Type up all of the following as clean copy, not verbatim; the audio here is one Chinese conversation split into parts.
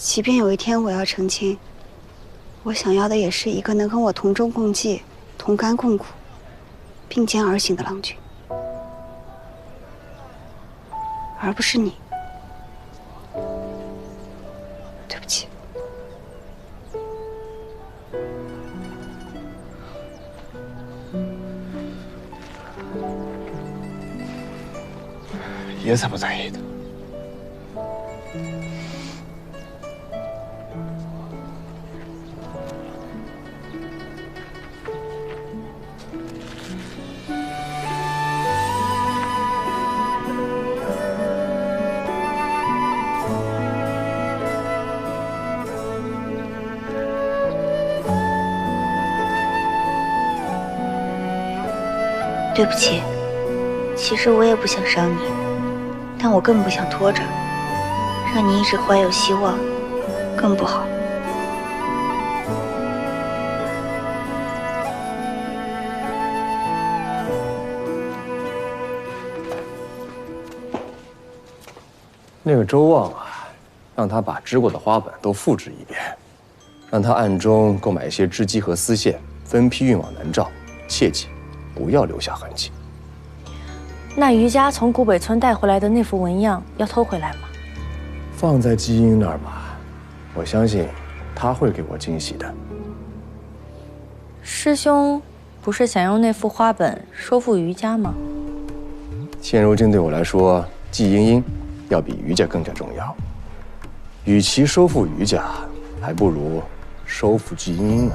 即便有一天我要成亲，我想要的也是一个能跟我同舟共济、同甘共苦、并肩而行的郎君，而不是你。对不起。爷才不在意的。对不起，其实我也不想伤你，但我更不想拖着，让你一直怀有希望，更不好。那个周望啊，让他把织过的花本都复制一遍，让他暗中购买一些织机和丝线，分批运往南诏，切记不要留下痕迹。那余家从古北村带回来的那幅纹样要偷回来吗？放在基因那儿吧，我相信他会给我惊喜的。师兄不是想用那幅花本收复余家吗？现如今对我来说，季英英要比余家更加重要。与其收复余家，还不如收复季英英呢。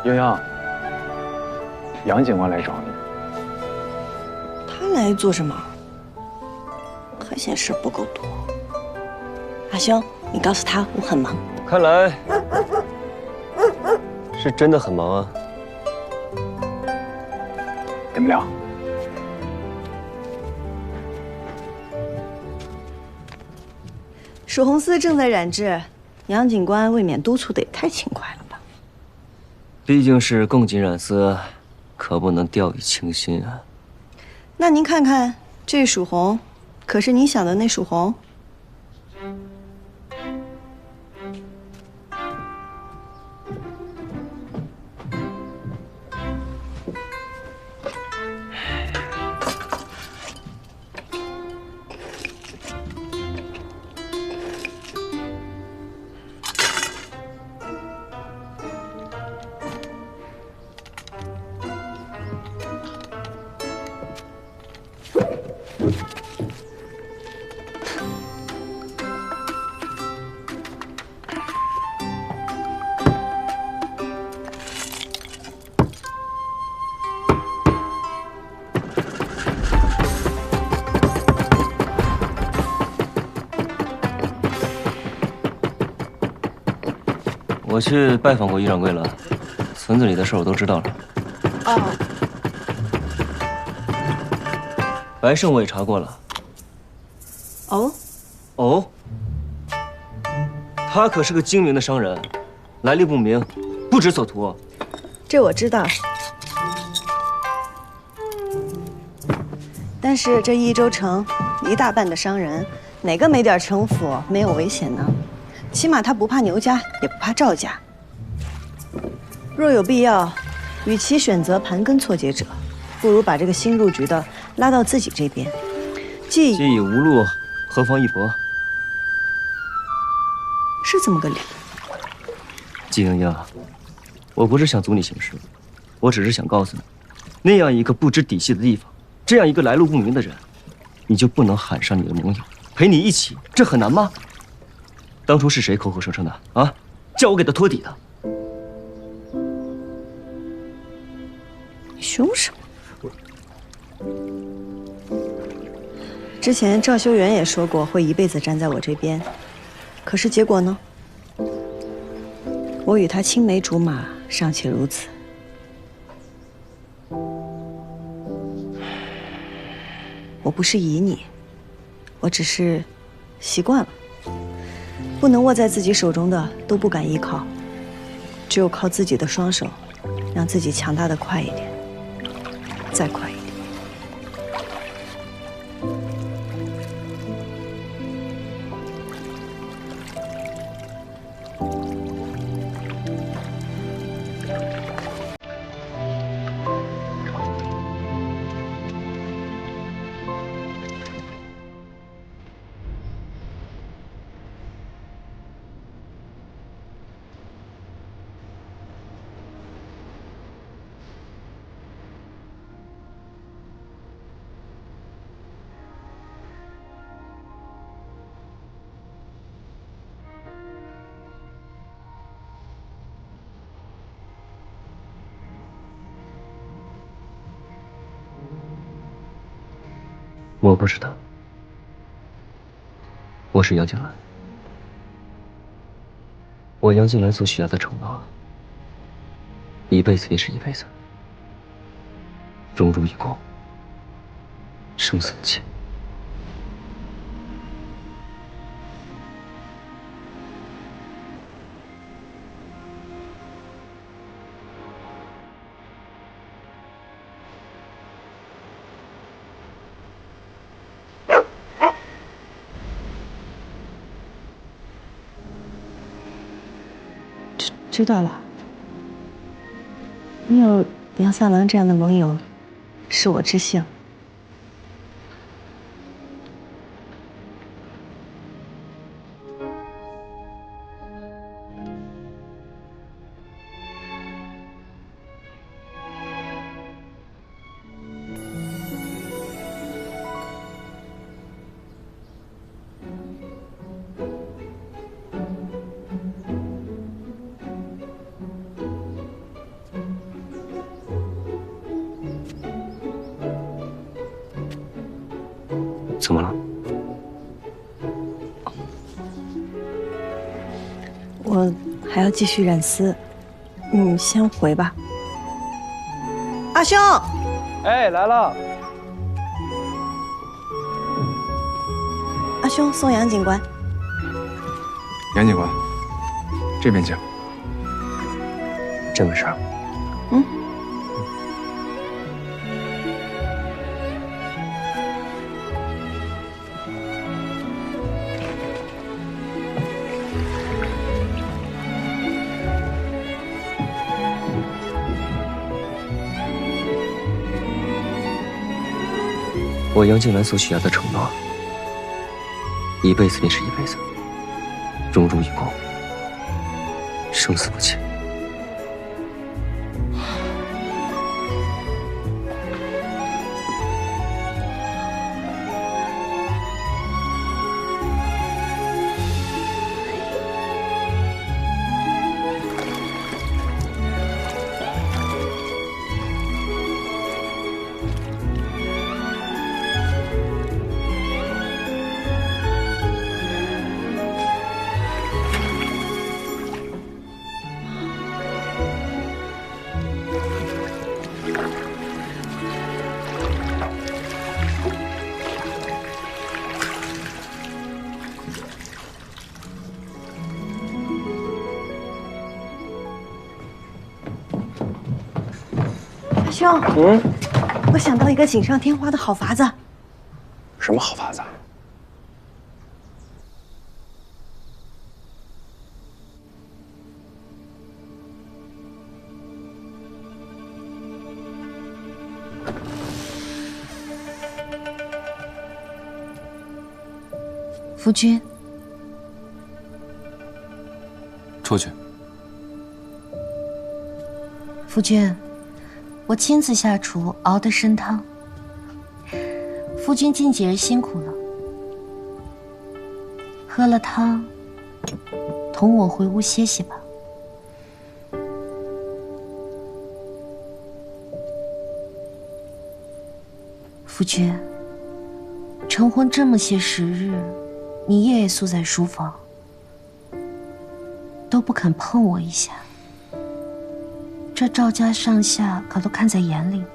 英英，杨警官来找你。他来做什么？还嫌事不够多。阿兄，你告诉他我很忙。看来是真的很忙啊。怎么聊？蜀红丝正在染制，杨警官未免督促的也太勤快了吧？毕竟是共锦染丝，可不能掉以轻心啊。那您看看这蜀红，可是你想的那蜀红？我去拜访过于掌柜了，村子里的事我都知道了。哦，白胜我也查过了。哦，哦，他可是个精明的商人，来历不明，不知所图。这我知道。但是这益州城一大半的商人，哪个没点城府，没有危险呢？起码他不怕牛家，也不怕赵家。若有必要，与其选择盘根错节者，不如把这个新入局的拉到自己这边。既已无路，何妨一搏？是这么个理。季英英，我不是想阻你行事，我只是想告诉你，那样一个不知底细的地方，这样一个来路不明的人，你就不能喊上你的盟友，陪你一起，这很难吗？当初是谁口口声声的啊，叫我给他托底的？你凶什么？之前赵修元也说过会一辈子站在我这边，可是结果呢？我与他青梅竹马尚且如此，不是疑你，我只是习惯了，不能握在自己手中的都不敢依靠，只有靠自己的双手，让自己强大的快一点，再快一点。我不是他，我是杨静兰。我杨静兰所许下的承诺，一辈子也是一辈子，荣辱与共，生死不弃。知道了，你有杨三郎这样的盟友，是我之幸。怎么了？我还要继续染丝，你先回吧。阿兄，哎，来了。阿兄送杨警官。杨警官，这边请。真没事。嗯。我杨静兰所许下的承诺，一辈子也是一辈子，荣辱与共，生死不弃。兄，我想到一个锦上添花的好法子。什么好法子？夫君，出去。夫君，我亲自下厨熬的参汤。夫君近几日辛苦了，喝了汤，同我回屋歇息吧。夫君，成婚这么些时日，你夜夜宿在书房，都不肯碰我一下。这赵家上下可都看在眼里了。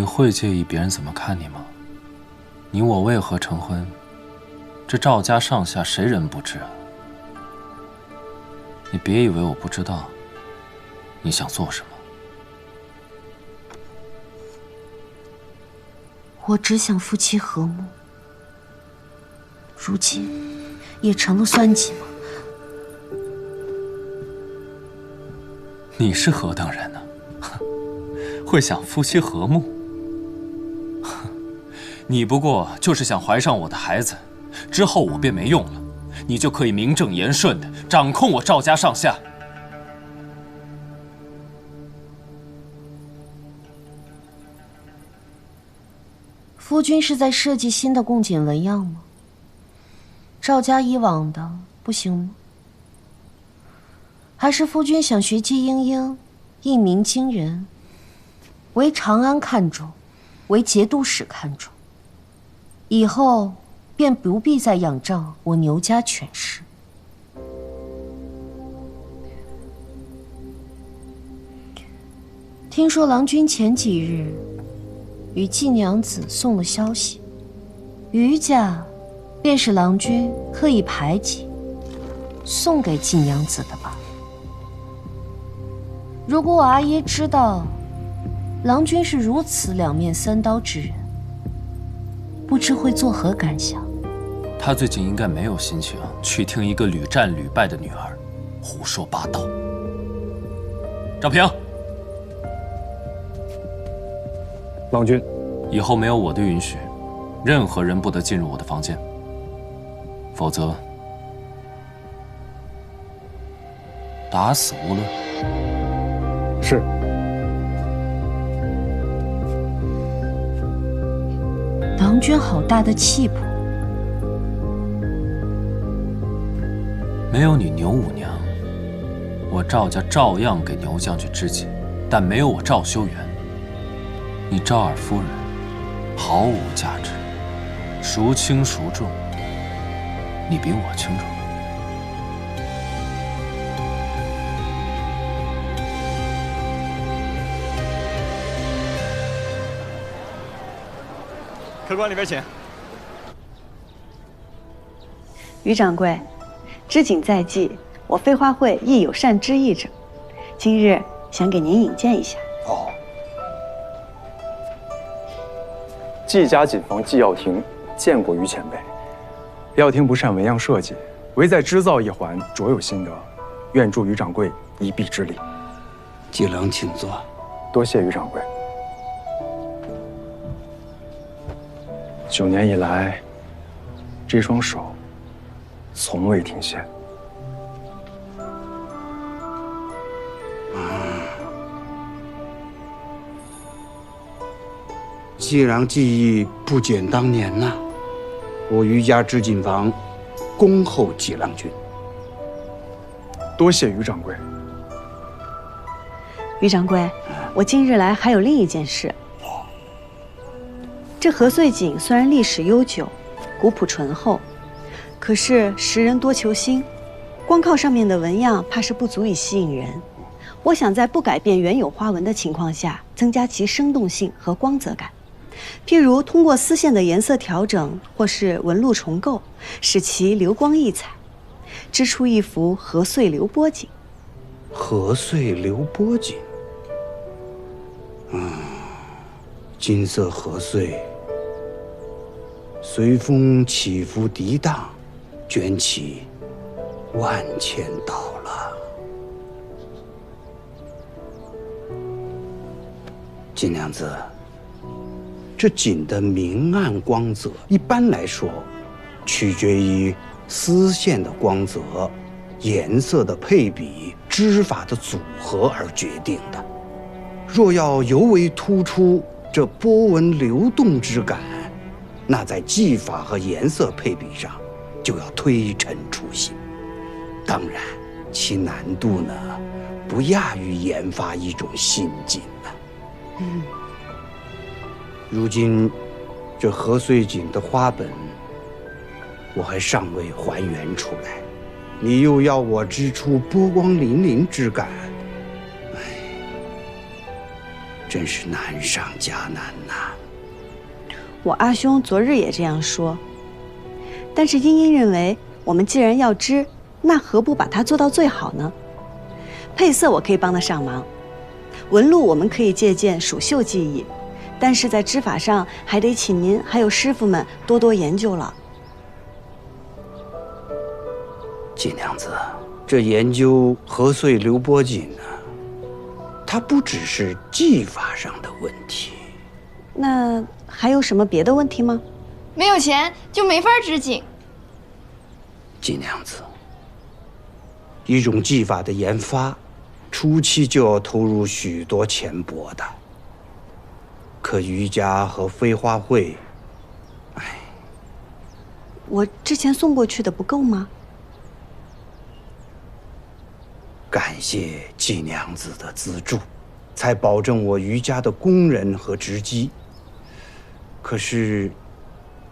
会介意别人怎么看你吗？你我为何成婚？这赵家上下谁人不知啊？你别以为我不知道你想做什么。我只想夫妻和睦，如今也成了算计吗？你是何等人呢？会想夫妻和睦？你不过就是想怀上我的孩子，之后我便没用了，你就可以名正言顺的掌控我赵家上下。夫君是在设计新的贡锦纹样吗？赵家以往的不行吗？还是夫君想学姬莺莺，一鸣惊人，为长安看重，为节度使看重，以后便不必再仰仗我牛家权势。听说郎君前几日与季娘子送了消息，余家便是郎君刻意排挤，送给季娘子的吧？如果我阿耶知道郎君是如此两面三刀之人，不知会作何感想？他最近应该没有心情去听一个屡战屡败的女儿胡说八道。赵平，郎君，以后没有我的允许，任何人不得进入我的房间，否则打死无论。是。郎君好大的气魄。没有你牛五娘，我赵家照样给牛将去支解，但没有我赵修缘，你赵二夫人毫无价值，孰轻孰重，你比我清楚。客官里边请。于掌柜，知锦在即，我飞花会亦有善之意者，今日想给您引荐一下。哦。季家锦坊季耀庭见过于前辈。耀庭不善纹样设计，唯在织造一环卓有心得，愿助于掌柜一臂之力。季郎请坐。多谢于掌柜。9年以来，这双手从未停歇。季郎技艺不减当年呐，我于家织锦坊恭候季郎君。多谢于掌柜。于掌柜，我今日来还有另一件事。这禾穗锦虽然历史悠久，古朴醇厚，可是时人多求新，光靠上面的纹样怕是不足以吸引人。我想在不改变原有花纹的情况下，增加其生动性和光泽感。譬如通过丝线的颜色调整，或是纹路重构，使其流光溢彩，织出一幅禾穗流波锦。禾穗流波锦，金色禾穗随风起伏涤荡，卷起万千岛了。金娘子，这锦的明暗光泽，一般来说，取决于丝线的光泽、颜色的配比、织法的组合而决定的。若要尤为突出这波纹流动之感，那在技法和颜色配比上就要推陈出新。当然，其难度呢，不亚于研发一种新锦呢。如今，这禾穗锦的花本，我还尚未还原出来，你又要我织出波光粼粼之感，真是难上加难呐。我阿兄昨日也这样说，但是茵茵认为，我们既然要织，那何不把它做到最好呢？配色我可以帮得上忙，纹路我们可以借鉴蜀绣技艺，但是在织法上还得请您还有师傅们多多研究了。季娘子，这研究禾穗流波锦呢，它不只是技法上的问题。那还有什么别的问题吗？没有钱就没法织锦。季娘子，一种技法的研发，初期就要投入许多钱帛的。可瑜伽和飞花会，我之前送过去的不够吗？感谢季娘子的资助，才保证我瑜伽的工人和织机。可是，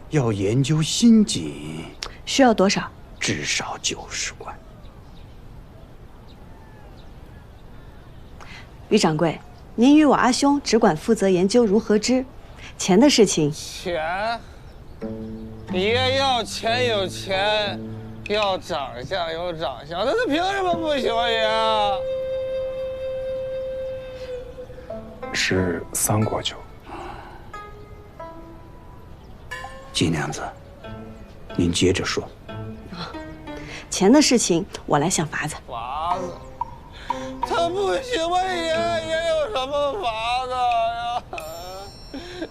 要研究新锦，需要多少？至少90贯。于掌柜，您与我阿兄只管负责研究如何织，钱的事情。钱，爷要钱有钱，要长相有长相，那他凭什么不喜欢爷啊？是3国酒。季娘子，您接着说。钱的事情我来想法子。法子，他不喜欢爷，爷有什么法子呀？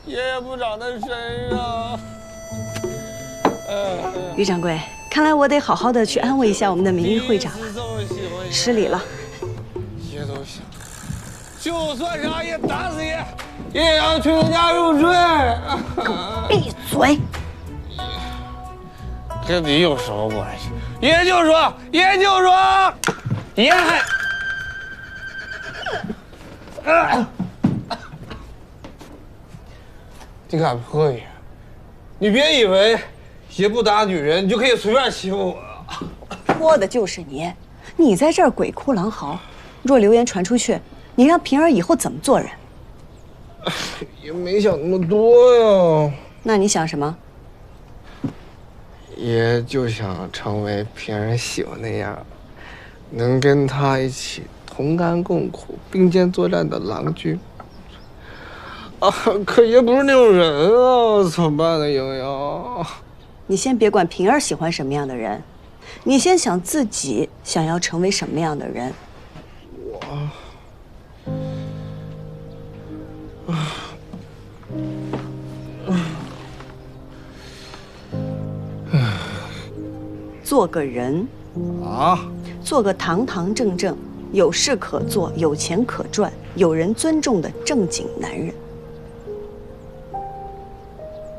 爷也不长在身上。于掌柜，看来我得好好的去安慰一下我们的名誉会长了。失礼了。爷都想，就算是阿爷打死爷，爷也要去他家入赘。闭嘴！跟你有什么关系？爷就说，爷就说，爷还。你敢泼爷？你别以为爷不打女人，你就可以随便欺负我。泼的就是你，你在这儿鬼哭狼嚎，若流言传出去，你让平儿以后怎么做人？也没想那么多呀。那你想什么？爷就想成为平儿喜欢那样，能跟他一起同甘共苦、并肩作战的郎君。啊！可爷不是那种人啊，怎么办呢，莹莹？你先别管平儿喜欢什么样的人，你先想自己想要成为什么样的人。做个人啊，做个堂堂正正、有事可做、有钱可赚、有人尊重的正经男人。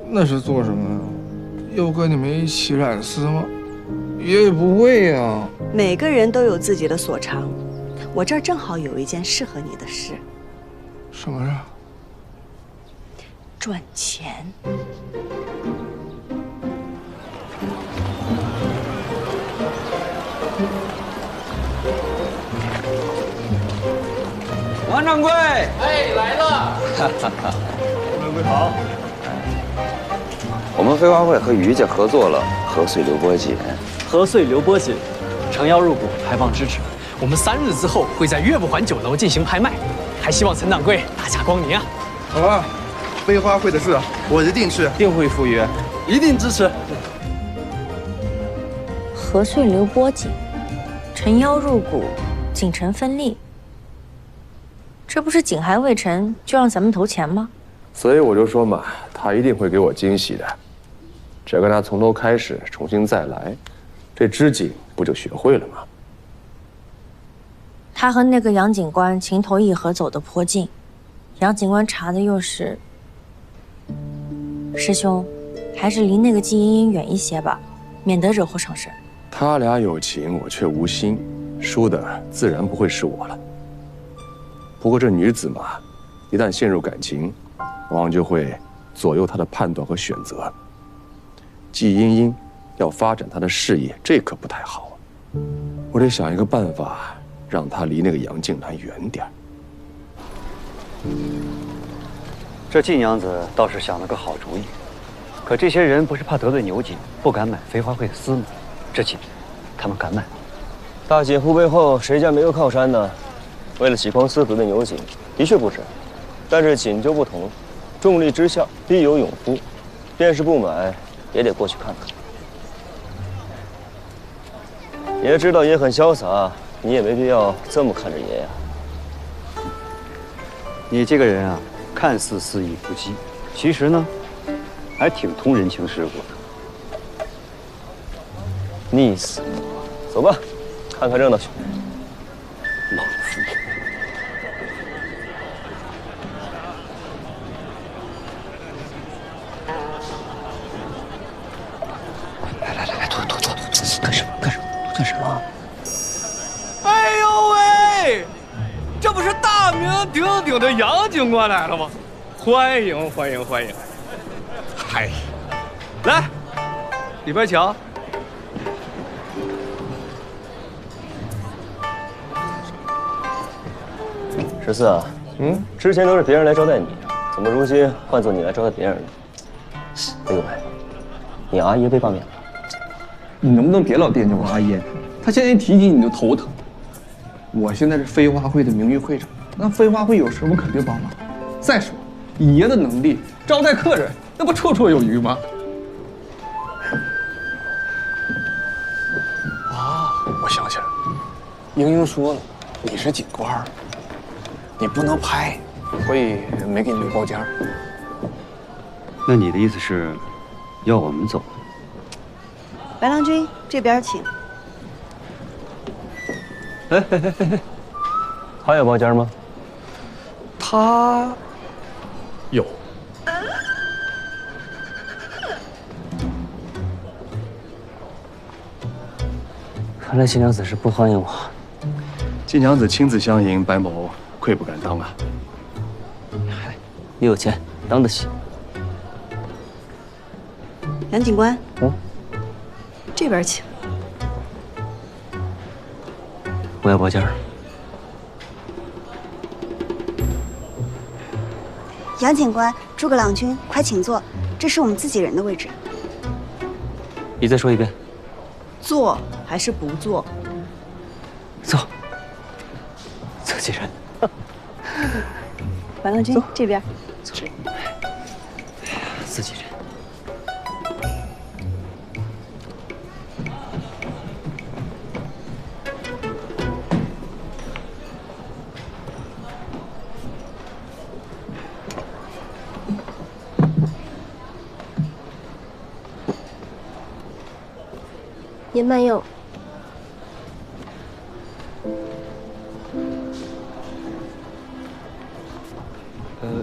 那是做什么呀？要跟你们一起染丝吗？爷也不会呀。每个人都有自己的所长，我这儿正好有一件适合你的事。什么事？赚钱。王掌柜，哎，来了。掌柜好。我们飞花会和余家合作了禾穗流波锦。禾穗流波锦，诚邀入股，还望支持。我们3日之后会在岳不环酒楼进行拍卖，还希望陈掌柜大驾光临啊！好啊，飞花会的事我一定去，定会赴约，一定支持。禾穗流波锦，诚邀入股，锦城分利。这不是锦还未成就让咱们投钱吗？所以我就说嘛，他一定会给我惊喜的。只要跟他从头开始，重新再来，这织锦不就学会了吗？他和那个杨警官情投意合走得颇近，杨警官查的又是……师兄，还是离那个季茵茵远一些吧，免得惹祸上身。他俩有情，我却无心，输的自然不会是我了。不过这女子嘛，一旦陷入感情，往往就会左右她的判断和选择。季茵茵要发展她的事业，这可不太好。我得想一个办法，让她离那个杨静兰远点。这季娘子倒是想了个好主意，可这些人不是怕得罪牛景，不敢买飞花会的私募，这锦他们敢买吗？大锦护背后谁家没有靠山呢？为了洗光私得罪牛景，的确不值。但是锦就不同，重利之下必有勇夫，便是不买，也得过去看看。爷知道爷很潇洒，你也没必要这么看着爷呀。你这个人啊，看似肆意不羁，其实呢，还挺通人情世故的。逆死我！走吧，看看热闹去。老夫。来，拖，干什么？干什么？哎呦喂！这不是大名鼎鼎的杨警官来了吗？欢迎！嗨，来，里边请。14啊，之前都是别人来招待你，怎么如今换做你来招待别人了？哎呦喂，你阿爷被罢免了。你能不能别老惦记我阿爷？他现在一提起你就头疼。我现在是飞花会的名誉会长，那飞花会有事我肯定帮忙。再说，以爷的能力招待客人，那不绰绰有余吗？啊，我想起来了，英英说了，你是警官，你不能拍，所以没给你留包间。那你的意思是，要我们走？白郎君这边请。哎，他有包间吗？他有。看来季娘子是不欢迎我。季娘子亲自相迎，白某愧不敢当啊。你有钱，当得起。杨警官，这边请。我要包间。杨警官、诸葛郎君，快请坐，这是我们自己人的位置。你再说一遍。坐还是不坐？坐。自己人。白郎君这边。自己人。您慢用。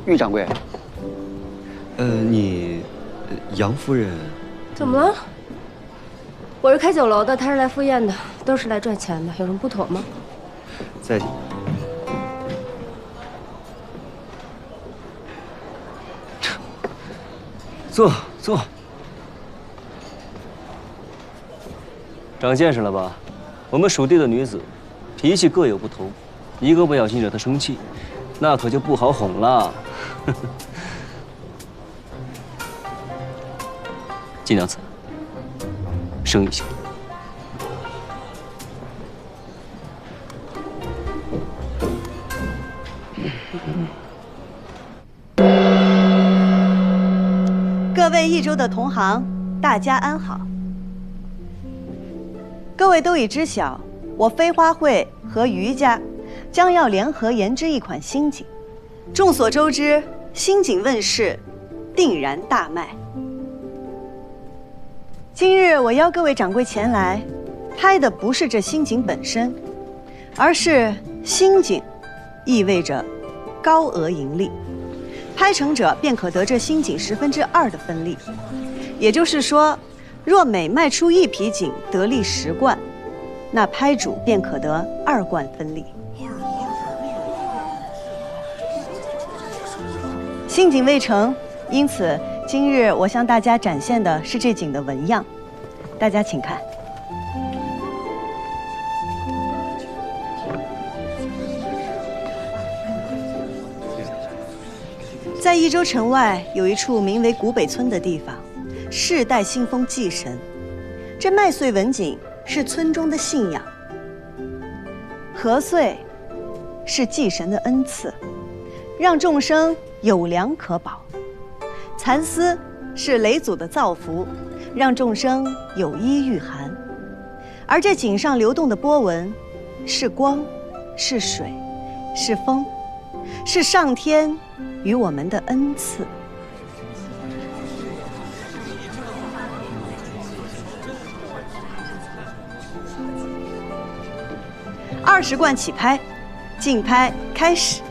玉掌柜，杨夫人怎么了？我是开酒楼的，他是来赴宴的，都是来赚钱的，有什么不妥吗？在。坐。长见识了吧？我们属地的女子，脾气各有不同，一个不小心惹她生气，那可就不好哄了。季娘子，生一行。各位益州的同行，大家安好。各位都已知晓，我飞花会和余家将要联合研制一款新锦。众所周知，新锦问世，定然大卖。今日我邀各位掌柜前来，拍的不是这新锦本身，而是新锦意味着高额盈利，拍成者便可得这新锦2/10的分利。也就是说，若每卖出1匹锦得利10贯，那拍主便可得2贯分利。新锦未成，因此今日我向大家展现的是这锦的纹样，大家请看。在益州城外有一处名为古北村的地方，世代信奉祭神。这麦穗文锦是村中的信仰，禾穗是祭神的恩赐，让众生有粮可饱；蚕丝是雷祖的造福，让众生有衣御寒。而这锦上流动的波纹，是光，是水，是风，是上天与我们的恩赐。20贯起拍，竞拍开始。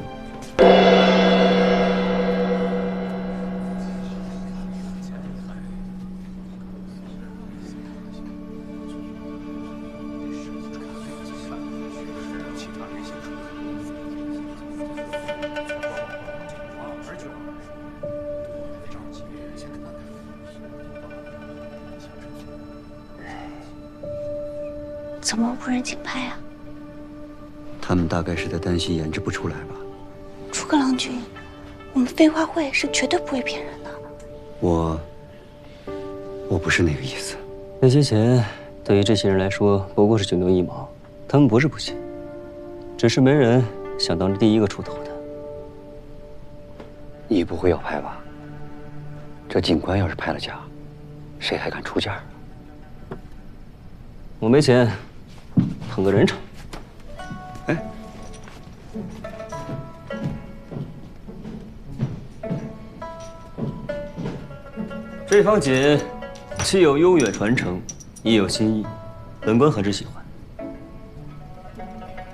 怎么无人竞拍啊？他们大概是在担心研制不出来吧。诸葛郎君，我们飞花会是绝对不会骗人的。我不是那个意思。那些钱对于这些人来说不过是9牛1毛，他们不是不信，只是没人想当第一个出头的。你不会要拍吧？这警官要是拍了价，谁还敢出价？我没钱，捧个人场。哎，这方锦既有悠远传承，亦有新意，本官很是喜欢。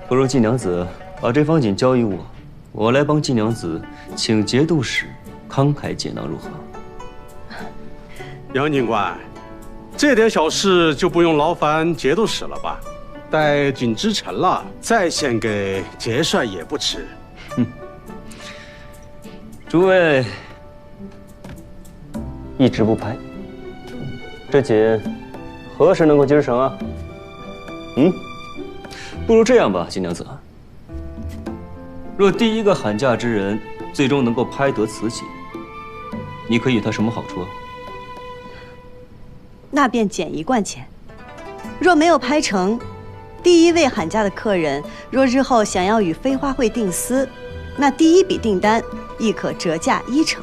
不如季娘子把这方锦交予我，我来帮季娘子请节度使慷慨解囊，如何？杨警官，这点小事就不用劳烦节度使了吧？待锦织成了，再献给节帅也不迟。诸位一直不拍，这锦何时能够织成啊？不如这样吧，季娘子，若第一个喊价之人最终能够拍得此锦，你可以与他什么好处啊？那便减1贯钱。若没有拍成，第一位喊价的客人若日后想要与飞花会订丝，那第一笔订单亦可折价1成。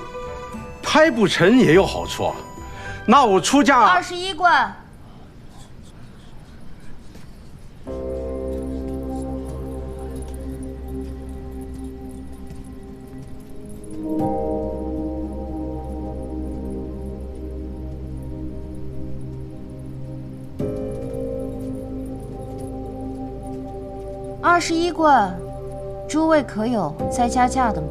拍不成也有好处，那我出价21贯。21贯，诸位可有再加价的吗？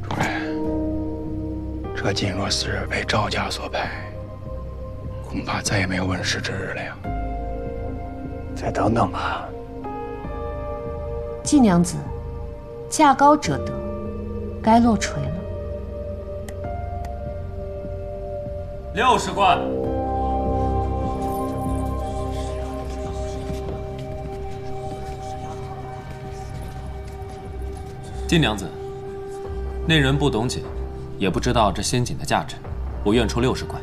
主人，这锦若是被赵家所拍，恐怕再也没有问世之日了呀。再等等吧。季娘子，价高者得，该落锤了。60贯。金娘子，那人不懂锦，也不知道这仙锦的价值，我愿出60贯。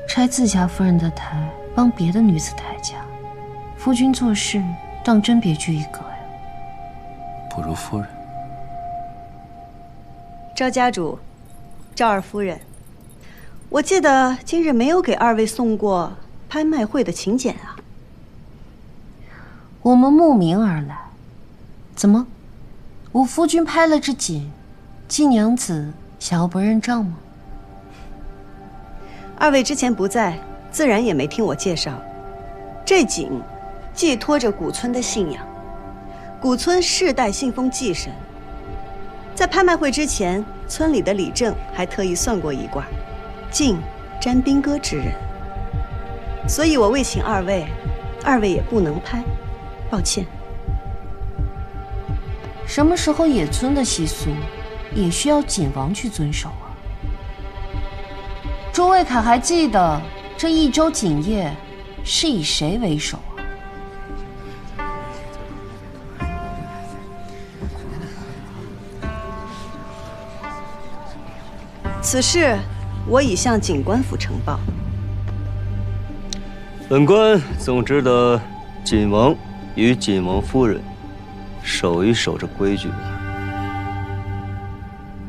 拆自家夫人的台，帮别的女子抬价，夫君做事当真别具一格呀。不如夫人。赵家主，赵二夫人，我记得今日没有给2位送过拍卖会的请柬啊。我们慕名而来，怎么，我夫君拍了这锦，季娘子想要不认账吗2位之前不在，自然也没听我介绍。这锦寄托着古村的信仰，古村世代信奉祭神。在拍卖会之前，村里的李正还特意算过一卦，晋沾兵戈之人。所以我未请2位，2位也不能拍，抱歉。什么时候野村的习俗也需要景王去遵守啊？诸位可还记得这一周景夜是以谁为首啊？此事我已向景官府呈报。本官总知道景王与景王夫人守一守这规矩，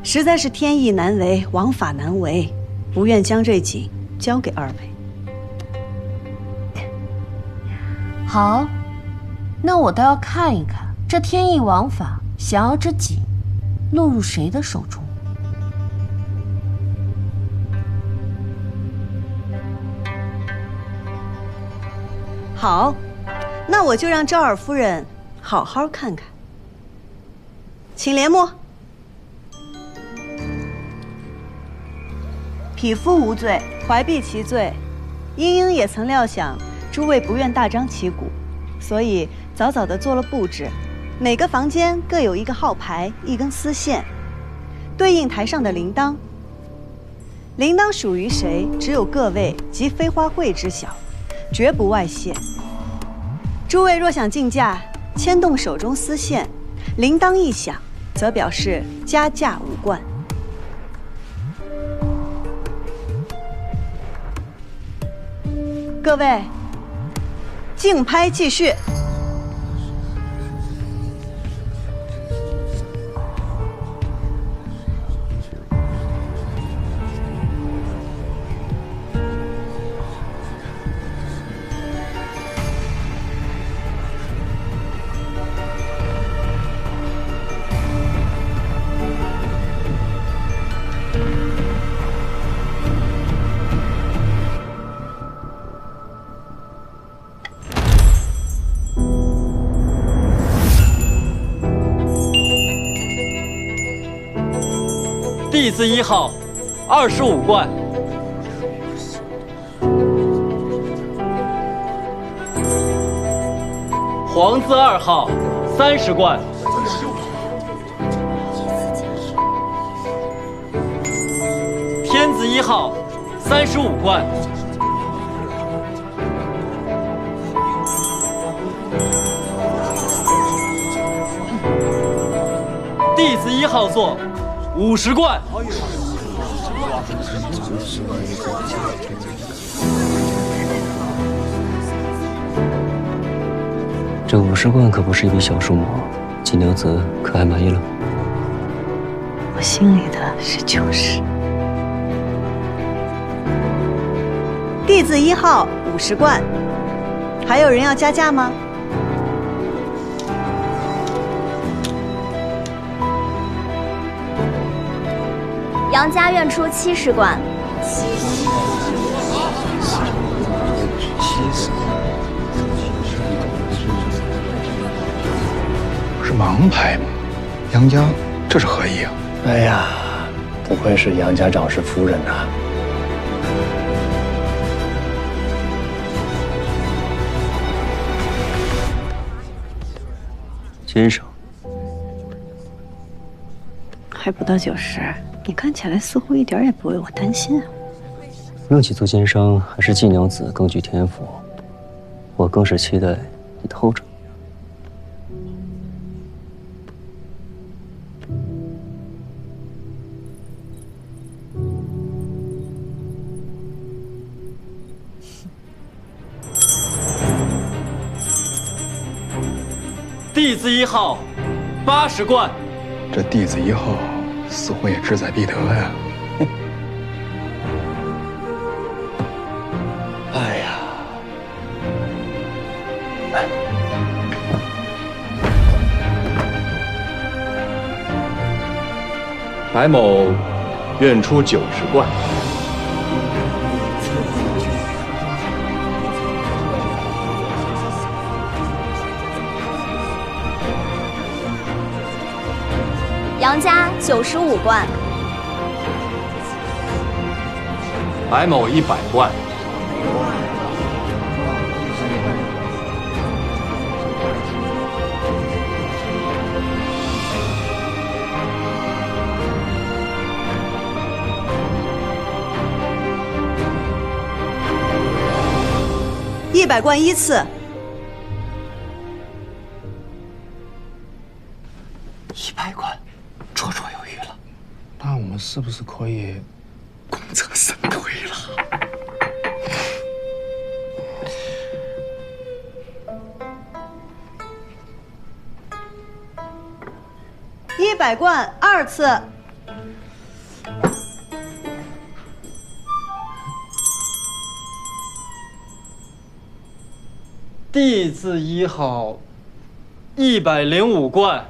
实在是天意难违，王法难违，不愿将这景交给二位。好，那我倒要看一看这天意王法，想要这景落入谁的手中。好，那我就让赵尔夫人好好看看。请帘幕。匹夫无罪，怀璧其罪。英英也曾料想诸位不愿大张旗鼓，所以早早地做了布置。每个房间各有一个号牌，一根丝线，对应台上的铃铛。铃铛属于谁，只有各位及飞花会知晓，绝不外泄。诸位若想竞价，牵动手中丝线，铃铛一响，则表示加价无冠。各位，竞拍继续。弟子1号25贯，皇字2号30贯，天子1号35贯，弟子1号座50贯。这50贯可不是一笔小数目，锦娘子可还满意了？我心里的是90。弟子1号50贯，还有人要加价吗？杨家愿出70贯。是盲牌吗？杨家这是何意啊？哎呀，不愧是杨家长氏夫人呐！先生，还不到90，你看起来似乎一点也不为我担心啊。论起做奸商，还是季娘子更具天赋。我更是期待你偷着。弟子1号80贯。这弟子1号似乎也志在必得呀。哎呀，白某愿出90贯。杨家95贯。白某100贯。100贯依次。100贯，绰绰有余了。那我们是不是可以功成身退了？ 100贯2次。弟子1号，105贯。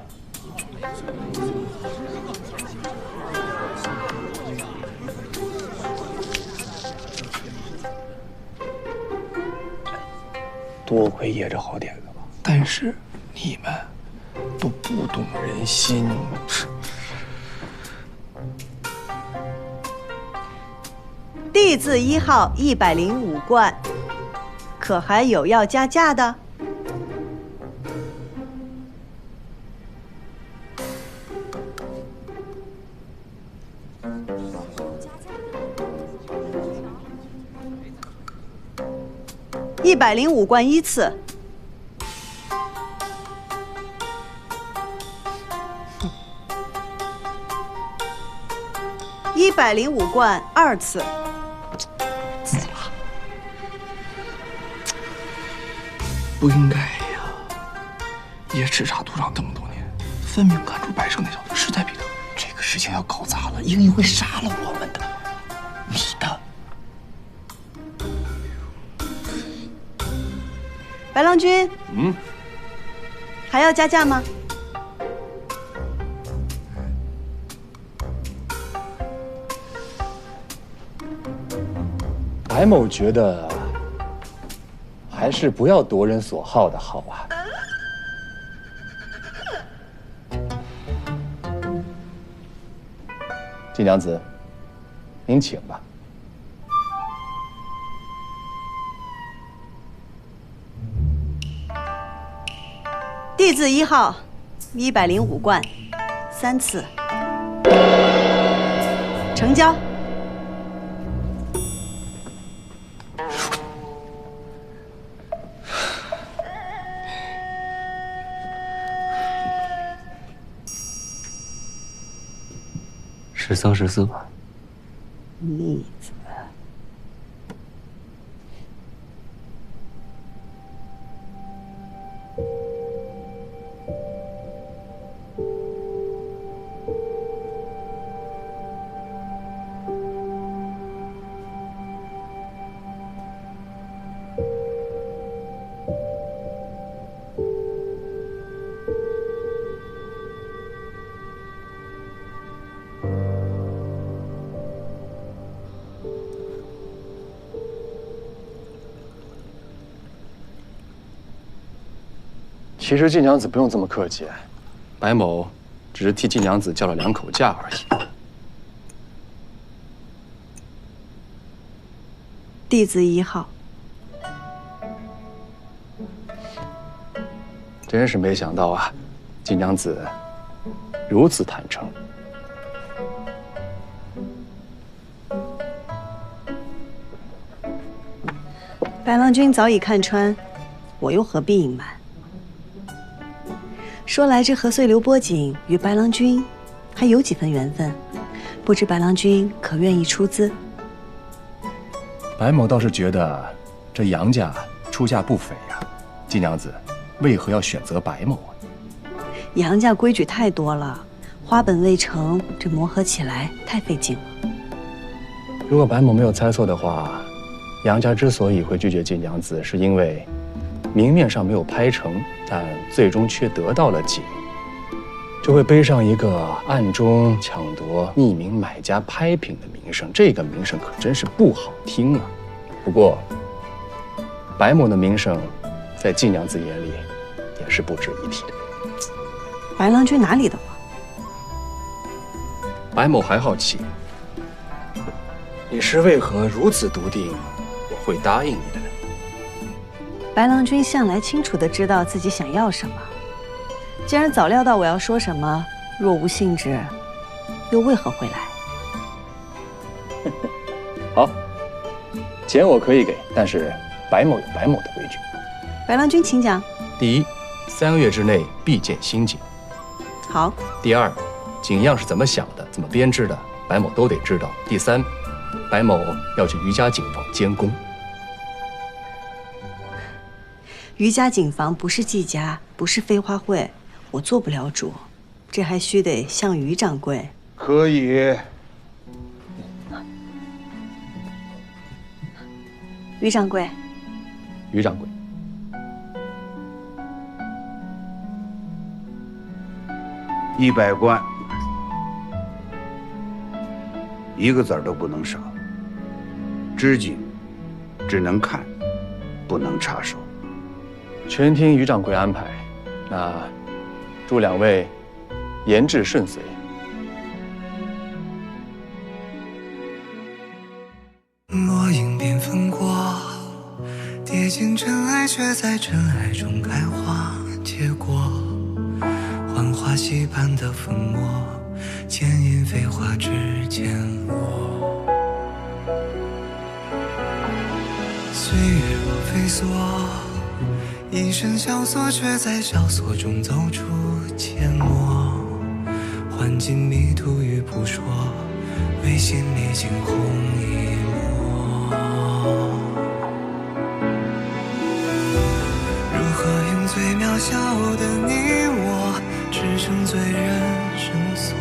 多亏爷这好点子吧，但是你们都不懂人心。弟子1号105贯，可还有要加价的？105贯依次。 105贯2次。不应该呀！爷叱咤赌场这么多年，分明看出白胜那小子势在必得。这个事情要搞砸了，英英会杀了我们的。你的。白郎君，还要加价吗？ 白某觉得，还是不要夺人所好的好啊。季娘子，您请吧。弟子1号，105贯3次，成交。 13、14吧。逆子。其实季娘子不用这么客气，白某只是替季娘子叫了2口价而已。弟子1号，真是没想到啊，季娘子如此坦诚。白郎君早已看穿，我又何必隐瞒？ 说来，这何遂刘波锦与白郎君还有几分缘分，不知白郎君可愿意出资？白某倒是觉得这杨家出价不菲呀，季娘子为何要选择白某啊？杨家规矩太多了，花本未成，这磨合起来太费劲了。如果白某没有猜错的话，杨家之所以会拒绝季娘子，是因为明面上没有拍成，但最终却得到了景，就会背上一个暗中抢夺匿名买家拍品的名声。这个名声可真是不好听啊。不过，白某的名声，在季娘子眼里也是不值一提的。白郎君哪里的话？白某还好奇，你是为何如此笃定我会答应你的呢？ 白郎君向来清楚地知道自己想要什么，既然早料到我要说什么，若无兴致，又为何会来？好，钱我可以给，但是白某有白某的规矩。白郎君，请讲。第一，3个月之内必见新景。好。第二，景样是怎么想的，怎么编织的，白某都得知道。第三，白某要去余家景房监工。余家景房不是季家，不是飞花会，我做不了主，这还须得向余掌柜。可以。余掌柜。余掌柜。100贯，1个子儿都不能少。织锦只能看，不能插手。全听余掌柜安排。那祝2位言志顺遂。落英缤纷过，跌进尘埃，却在尘埃中开花结果。幻化溪畔的粉末，牵引飞花之间落。岁月若飞梭，一身萧索，却在萧索中走出阡陌。换尽迷途与扑朔，为心里惊鸿一抹。如何用最渺小的你我，支撑最人生锁，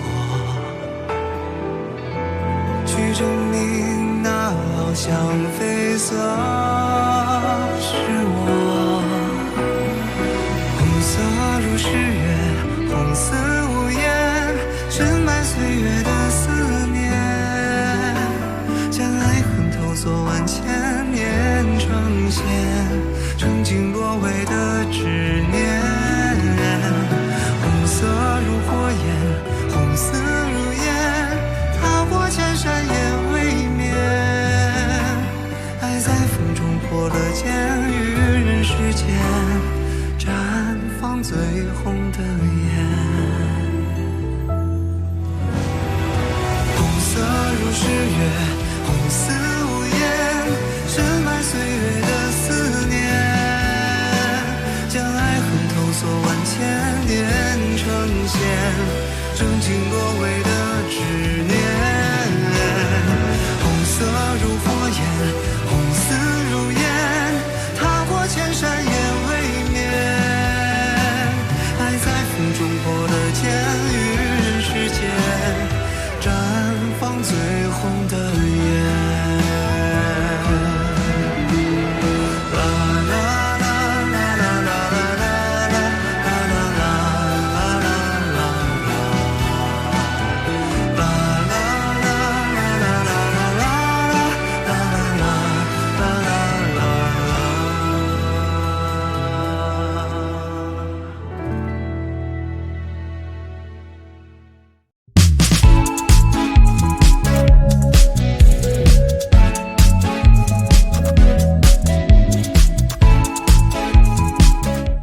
去证明那翱翔绯色是我。红色如诗月，红似无言，深埋岁月的思念，将爱恨投索万千年成线，曾经落尾的执念。红色如火焰，红丝如烟，踏过千山也未眠。爱在风中破了茧，于人世间绽放最红的颜。红色如诗月，红似无言，深埋岁月的思念，将爱恨投索万千年成线，曾经落尾的